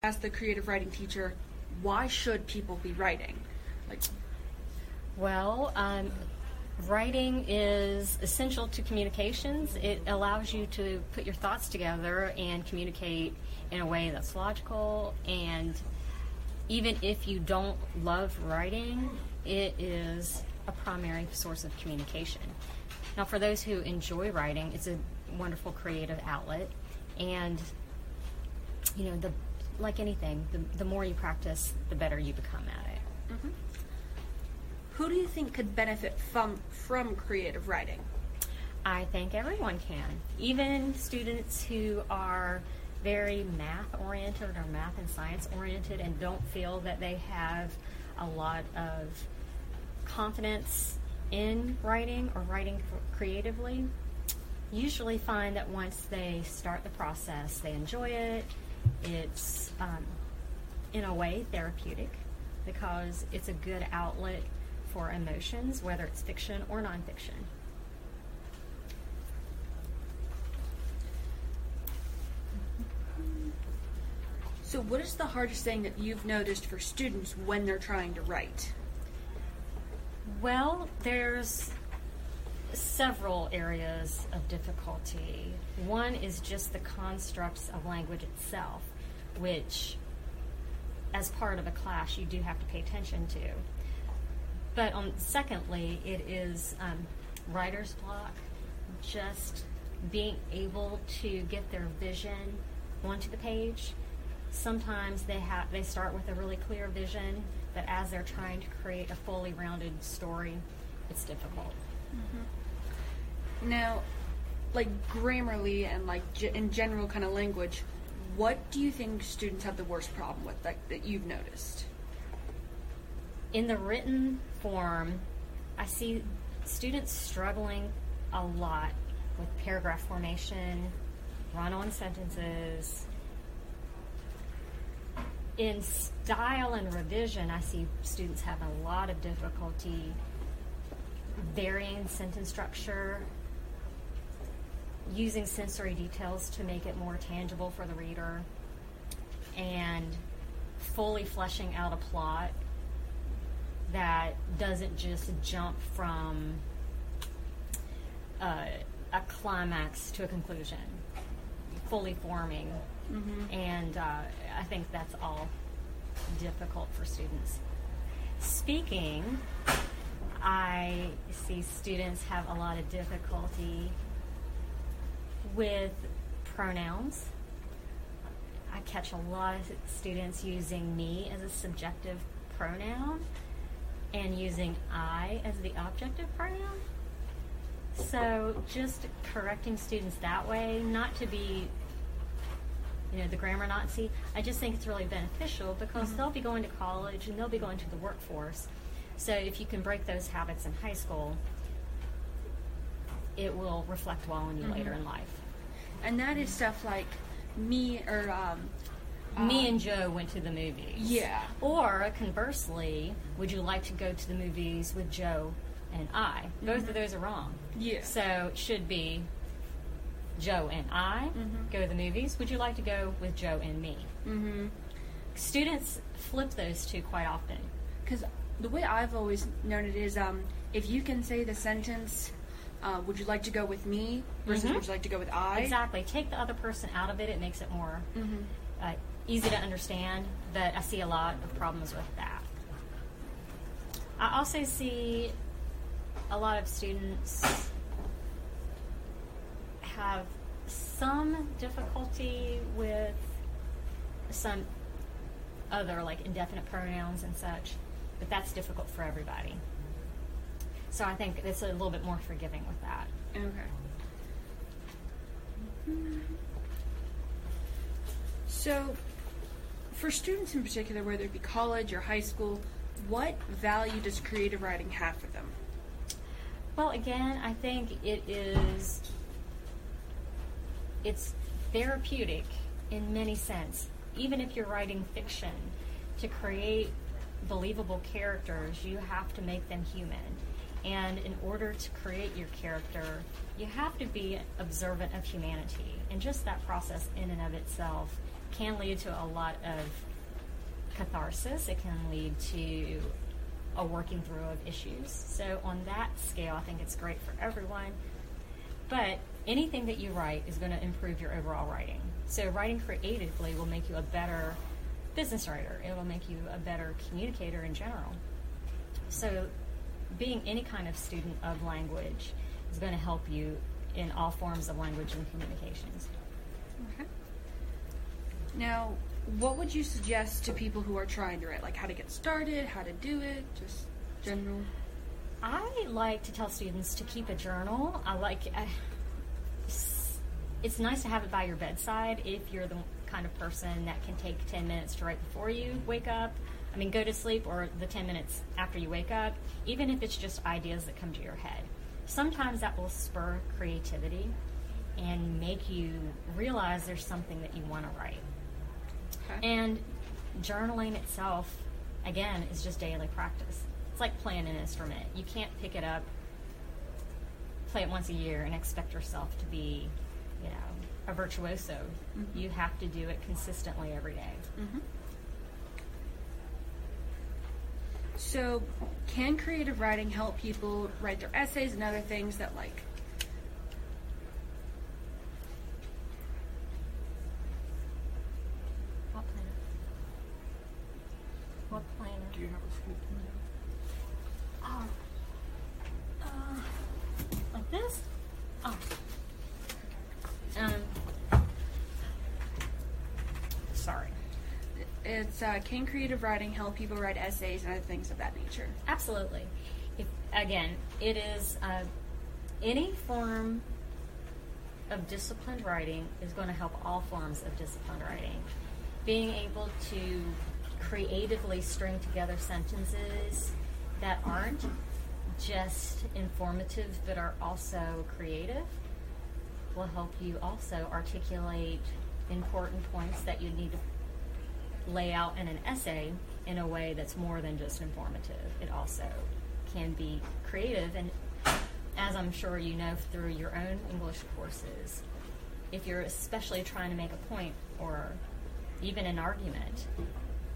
as the creative writing teacher, why should people be writing? Well, writing is essential to communications. It allows you to put your thoughts together and communicate in a way that's logical, and even if you don't love writing, it is a primary source of communication. Now, for those who enjoy writing, it's a wonderful creative outlet, and like anything, the more you practice, the better you become at it. Mm-hmm. Who do you think could benefit from creative writing? I think everyone can. Even students who are very math-oriented or math and science-oriented and don't feel that they have a lot of confidence in writing or writing creatively, usually find that once they start the process, they enjoy it. It's, in a way, therapeutic because it's a good outlet for emotions, whether it's fiction or nonfiction. So what is the hardest thing that you've noticed for students when they're trying to write? Well, there's several areas of difficulty. One is just the constructs of language itself, which, as part of a class, you do have to pay attention to. But secondly, it is writer's block, just being able to get their vision onto the page. Sometimes they start with a really clear vision, but as they're trying to create a fully rounded story, it's difficult. Mm-hmm. Now, like grammarly and like in general kind of language, what do you think students have the worst problem with that you've noticed? In the written form, I see students struggling a lot with paragraph formation, run-on sentences. In style and revision, I see students have a lot of difficulty varying sentence structure, using sensory details to make it more tangible for the reader, and fully fleshing out a plot that doesn't just jump from a climax to a conclusion, fully forming. Mm-hmm. And I think that's all difficult for students. Speaking, I see students have a lot of difficulty with pronouns. I catch a lot of students using me as a subjective pronoun and using I as the objective pronoun. So just correcting students that way, not to be the grammar Nazi. I just think it's really beneficial because they'll be going to college and they'll be going to the workforce. So if you can break those habits in high school, it will reflect well on you later in life. And that is stuff like me or me and Joe went to the movies. Yeah. Or conversely, would you like to go to the movies with Joe and I? Both of those are wrong. Yeah. So it should be Joe and I go to the movies. Would you like to go with Joe and me? Mm-hmm. Students flip those two quite often. Because the way I've always known it is if you can say the sentence, would you like to go with me versus would you like to go with I? Exactly. Take the other person out of it. It makes it more easy to understand, but I see a lot of problems with that. I also see a lot of students have some difficulty with some other like indefinite pronouns and such, but that's difficult for everybody. So I think it's a little bit more forgiving with that. Okay. So for students in particular, whether it be college or high school, what value does creative writing have for them? Well, again, I think it's therapeutic in many sense. Even if you're writing fiction, to create believable characters, you have to make them human. And in order to create your character, you have to be observant of humanity. And just that process in and of itself can lead to a lot of catharsis. It can lead to a working through of issues. So on that scale, I think it's great for everyone. But anything that you write is going to improve your overall writing. So writing creatively will make you a better business writer. It will make you a better communicator in general. So being any kind of student of language is going to help you in all forms of language and communications. Okay. Now, what would you suggest to people who are trying to write? Like how to get started, how to do it, just general? I like to tell students to keep a journal. It's nice to have it by your bedside if you're the kind of person that can take 10 minutes to write before you wake up. I mean, go to sleep, or the 10 minutes after you wake up, even if it's just ideas that come to your head. Sometimes that will spur creativity and make you realize there's something that you want to write. Okay. And journaling itself, again, is just daily practice. It's like playing an instrument. You can't pick it up, play it once a year, and expect yourself to be, a virtuoso. Mm-hmm. You have to do it consistently every day. Mm-hmm. So, can creative writing help people write their essays and other things that like? What planner? What planner? Do you have a school planner? Like this? Oh. Sorry. It's can creative writing help people write essays and other things of that nature? Absolutely. It is any form of disciplined writing is going to help all forms of disciplined writing. Being able to creatively string together sentences that aren't just informative but are also creative will help you also articulate important points that you need to lay out in an essay in a way that's more than just informative. It also can be creative, and as I'm sure you know through your own English courses, if you're especially trying to make a point or even an argument,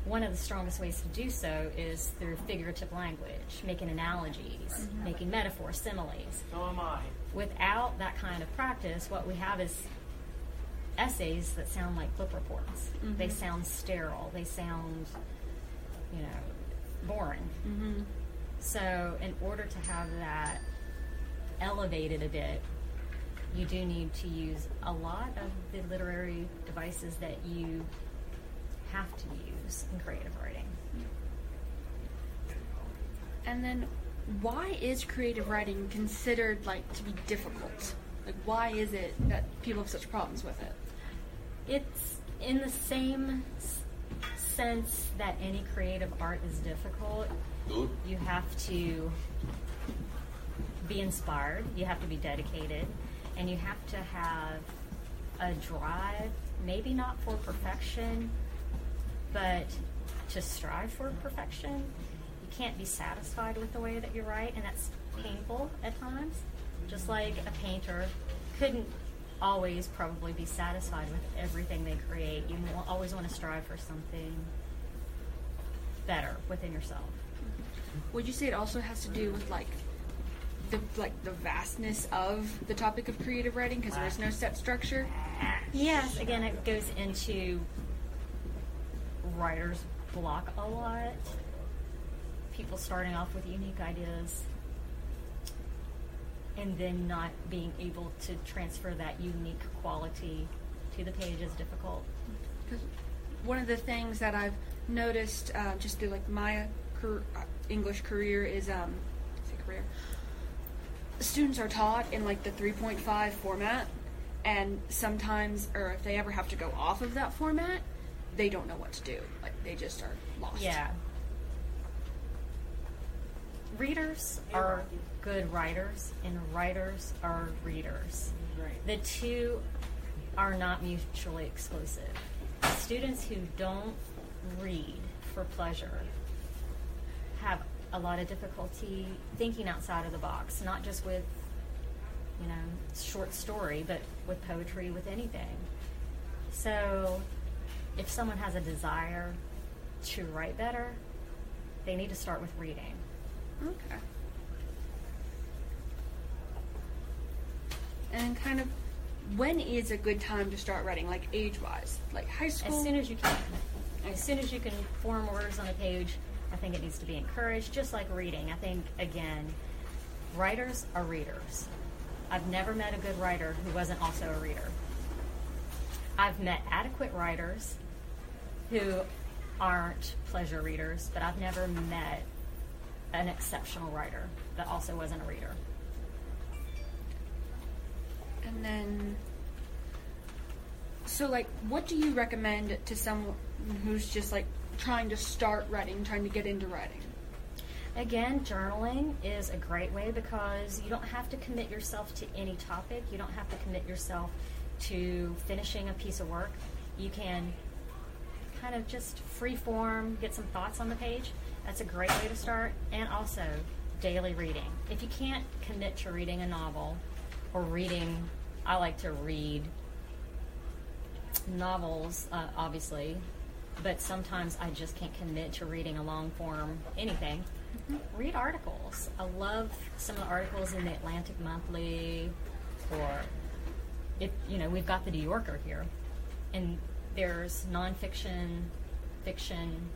one of the strongest ways to do so is through figurative language, making analogies, making metaphors, similes. So am I. Without that kind of practice, what we have is essays that sound like book reports. Mm-hmm. They sound sterile. They sound, boring. Mm-hmm. So in order to have that elevated a bit, you do need to use a lot of the literary devices that you have to use in creative writing. And then, why is creative writing considered to be difficult? Like, why is it that people have such problems with it? It's in the same sense that any creative art is difficult. You have to be inspired, you have to be dedicated, and you have to have a drive, maybe not for perfection, but to strive for perfection. You can't be satisfied with the way that you write, and that's painful at times. Just like a painter couldn't always probably be satisfied with everything they create. You will always want to strive for something better within yourself. Would you say it also has to do with the vastness of the topic of creative writing because there is no set structure? Yes, again, it goes into writer's block a lot. People starting off with unique ideas and then not being able to transfer that unique quality to the page is difficult. Because one of the things that I've noticed just through my English career is students are taught in the 3.5 format, and sometimes, or if they ever have to go off of that format, they don't know what to do. They just are lost. Yeah. Readers are good writers, and writers are readers. Right. The two are not mutually exclusive. Students who don't read for pleasure have a lot of difficulty thinking outside of the box, not just with, short story, but with poetry, with anything. So if someone has a desire to write better, they need to start with reading. Okay. And kind of, when is a good time to start writing, like age-wise? Like high school? As soon as you can. As soon as you can form words on a page, I think it needs to be encouraged, just like reading. I think, again, writers are readers. I've never met a good writer who wasn't also a reader. I've met adequate writers who aren't pleasure readers, but I've never met an exceptional writer that also wasn't a reader. And then, so like, what do you recommend to someone who's just like trying to start writing, trying to get into writing? Again, journaling is a great way because you don't have to commit yourself to any topic. You don't have to commit yourself to finishing a piece of work. You can kind of just free form, get some thoughts on the page. That's a great way to start. And also, daily reading. If you can't commit to reading a novel or reading, I like to read novels, obviously, but sometimes I just can't commit to reading a long form anything. Read articles. I love some of the articles in the Atlantic Monthly, or if we've got the New Yorker here, and there's nonfiction, fiction,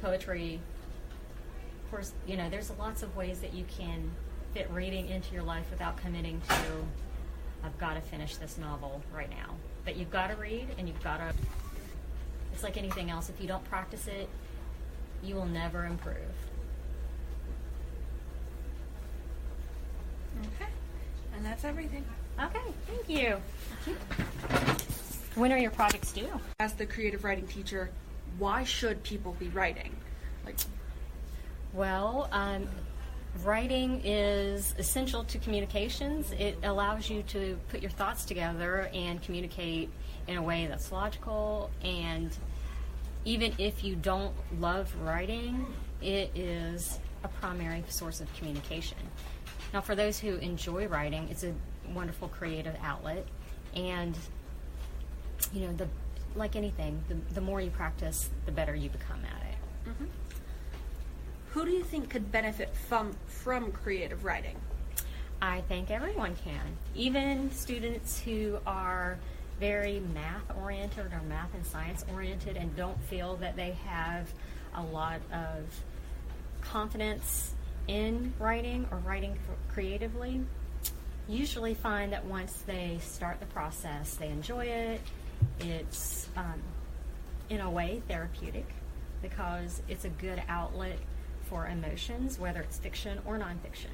poetry. Of course, there's lots of ways that you can fit reading into your life without committing to, I've got to finish this novel right now. But you've got to read, and you've got to, it's like anything else. If you don't practice it, you will never improve. Okay. And that's everything. Okay, thank you. When are your projects due? As the creative writing teacher, why should people be writing? Well, writing is essential to communications. It allows you to put your thoughts together and communicate in a way that's logical. And even if you don't love writing, it is a primary source of communication. Now, for those who enjoy writing, it's a wonderful creative outlet. And, like anything, the more you practice, the better you become at it. Mm-hmm. Who do you think could benefit from creative writing? I think everyone can. Even students who are very math-oriented or math and science-oriented and don't feel that they have a lot of confidence in writing or writing creatively, usually find that once they start the process, they enjoy it. It's, in a way, therapeutic because it's a good outlet for emotions, whether it's fiction or nonfiction.